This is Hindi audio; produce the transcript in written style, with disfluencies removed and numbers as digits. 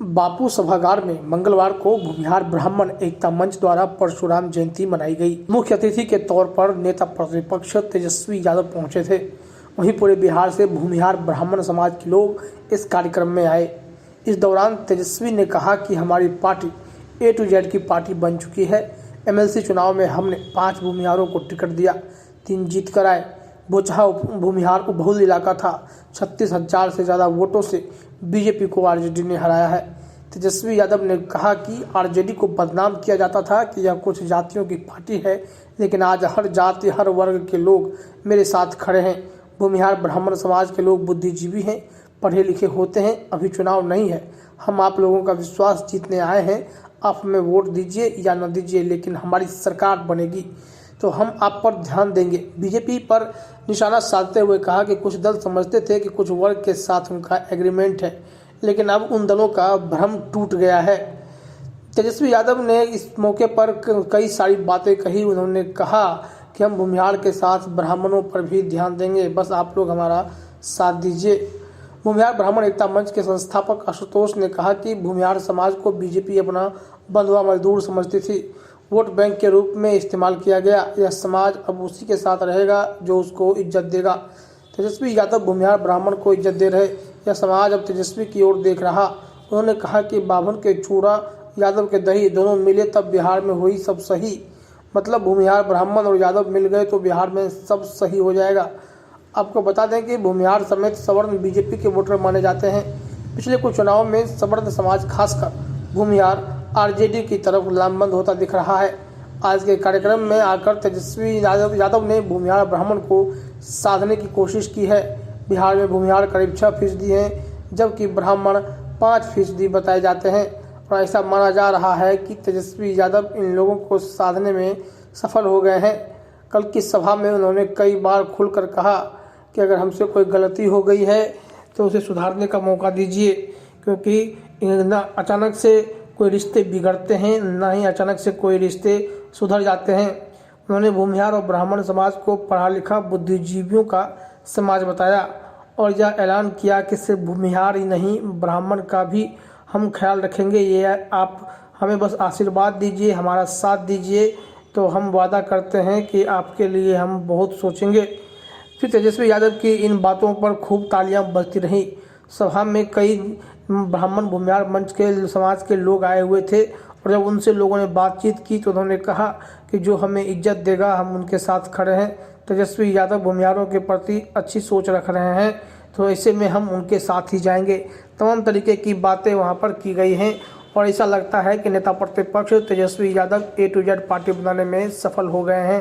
बापू सभागार में मंगलवार को भूमिहार ब्राह्मण एकता मंच द्वारा परशुराम जयंती मनाई गई। मुख्य अतिथि के तौर पर नेता प्रतिपक्ष तेजस्वी यादव पहुंचे थे। वहीं पूरे बिहार से भूमिहार ब्राह्मण समाज के लोग इस कार्यक्रम में आए। इस दौरान तेजस्वी ने कहा कि हमारी पार्टी A to Z की पार्टी बन चुकी है। MLC चुनाव में हमने 5 भूमिहारों को टिकट दिया, 3 जीत कर आए। बोचहा भूमिहार बहुल इलाका था। 36,000 से ज़्यादा वोटों से बीजेपी को आरजेडी ने हराया है। तेजस्वी यादव ने कहा कि आरजेडी को बदनाम किया जाता था कि यह कुछ जातियों की पार्टी है, लेकिन आज हर जाति हर वर्ग के लोग मेरे साथ खड़े हैं। भूमिहार ब्राह्मण समाज के लोग बुद्धिजीवी हैं, पढ़े लिखे होते हैं। अभी चुनाव नहीं है, हम आप लोगों का विश्वास जीतने आए हैं। आप हमें वोट दीजिए या न दीजिए, लेकिन हमारी सरकार बनेगी तो हम आप पर ध्यान देंगे। बीजेपी पर निशाना साधते हुए कहा कि कुछ दल समझते थे कि कुछ वर्ग के साथ उनका एग्रीमेंट है, लेकिन अब उन दलों का भ्रम टूट गया है। तेजस्वी यादव ने इस मौके पर कई सारी बातें कही। उन्होंने कहा कि हम भूमिहार के साथ ब्राह्मणों पर भी ध्यान देंगे, बस आप लोग हमारा साथ दीजिए। भूमिहार ब्राह्मण एकता मंच के संस्थापक आशुतोष ने कहा कि भूमिहार समाज को बीजेपी अपना बंधुआ मजदूर समझती थी, वोट बैंक के रूप में इस्तेमाल किया गया। यह समाज अब उसी के साथ रहेगा जो उसको इज्जत देगा। तेजस्वी यादव भूमिहार ब्राह्मण को इज्जत दे रहे, यह समाज अब तेजस्वी की ओर देख रहा। उन्होंने कहा कि बाभन के चूड़ा यादव के दही दोनों मिले तब बिहार में हुई सब सही। मतलब भूमिहार ब्राह्मण और यादव मिल गए तो बिहार में सब सही हो जाएगा। आपको बता दें कि भूमिहार समेत सवर्ण बीजेपी के वोटर माने जाते हैं। पिछले कुछ चुनावों में सवर्ण समाज खासकर भूमिहार आरजेडी की तरफ लामबंद होता दिख रहा है। आज के कार्यक्रम में आकर तेजस्वी यादव ने भूमिहार ब्राह्मण को साधने की कोशिश की है। बिहार में भूमिहार करीब 6% हैं, जबकि ब्राह्मण 5% बताए जाते हैं और ऐसा माना जा रहा है कि तेजस्वी यादव इन लोगों को साधने में सफल हो गए हैं। कल की सभा में उन्होंने कई बार खुलकर कहा कि अगर हमसे कोई गलती हो गई है तो उसे सुधारने का मौका दीजिए, क्योंकि ना अचानक से कोई रिश्ते बिगड़ते हैं, ना ही अचानक से कोई रिश्ते सुधर जाते हैं। उन्होंने भूमिहार और ब्राह्मण समाज को पढ़ा लिखा बुद्धिजीवियों का समाज बताया और यह ऐलान किया कि सिर्फ भूमिहार ही नहीं, ब्राह्मण का भी हम ख्याल रखेंगे। ये आप हमें बस आशीर्वाद दीजिए, हमारा साथ दीजिए, तो हम वादा करते हैं कि आपके लिए हम बहुत सोचेंगे। फिर तेजस्वी यादव की इन बातों पर खूब तालियां बजती रहीं। सभा में कई ब्राह्मण भूमिहार मंच के समाज के लोग आए हुए थे और जब उनसे लोगों ने बातचीत की तो उन्होंने कहा कि जो हमें इज्जत देगा हम उनके साथ खड़े हैं। तेजस्वी यादव भूमिहारों के प्रति अच्छी सोच रख रहे हैं, तो ऐसे में हम उनके साथ ही जाएंगे। तमाम तरीके की बातें वहाँ पर की गई हैं और ऐसा लगता है कि नेता प्रतिपक्ष Tejashwi Yadav A to Z party बनाने में सफल हो गए हैं।